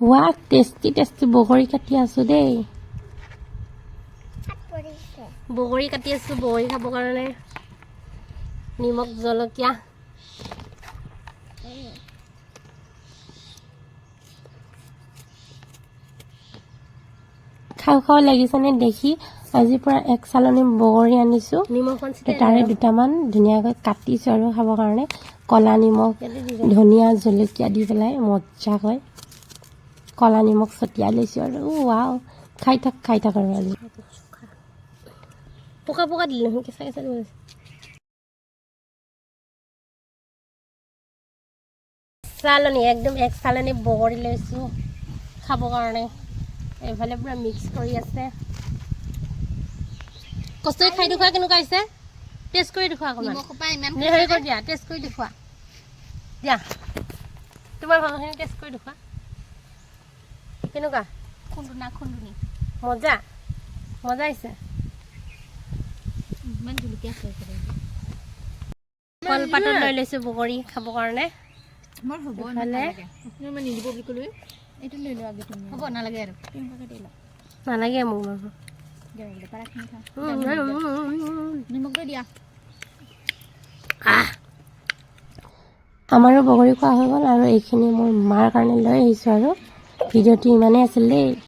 ওয়া tasty tasty বগৰী কাটি আছো দেই বগৰী কাটি আছো বগৰী খাব কাৰণে নিমখ জলকীয়া খাও খাও লাগিছেনে দেখি আজি পৰা এক চালনী বগৰী আনিছো তাৰে দুটামান ধুনীয়াকৈ কাটিছো আৰু খাব কাৰণে কলা নিমখ ধনিয়া জলকীয়া দি পেলাই মজ্জাকৈ কলা নিমখ ছটিয়াই লৈছো আৰু ৱাও খাই থাক আৰু আজি পোকা পোকা দিলে কেঁচা কেঁচা দিলে চালনী একদম এক চালনী বগৰী লৈছো খাব কাৰণে এইফালে পুৰা মিক্স কৰি আছে কষ্টই খাই দেখুৱা কেনেকুৱা হৈছে টেষ্ট কৰি দেখুৱা অকণমান হেৰি কৰি দিয়া টেষ্ট কৰি দেখুৱা দিয়া তোমাৰ ভাগৰখিনি টেষ্ট কৰি দেখুৱা কেনেকুৱা খুন্দুনি মজা মজা হৈছে ইমান জলকীয়া আছে কলপাতত লৈ লৈছো বগৰী খাব কাৰণে মোৰ হ'ব নালাগে মই নিদিব বুলি ক'লো এইটো লৈ লোৱা আগে তুমি হ'ব নালাগে আৰু নালাগে মোক আমাৰো বগৰী খোৱা হৈ গ'ল আৰু এইখিনি মোৰ মাৰ কাৰণে লৈ আহিছোঁ আৰু ভিডিঅ'টো ইমানেই আছিল দেই।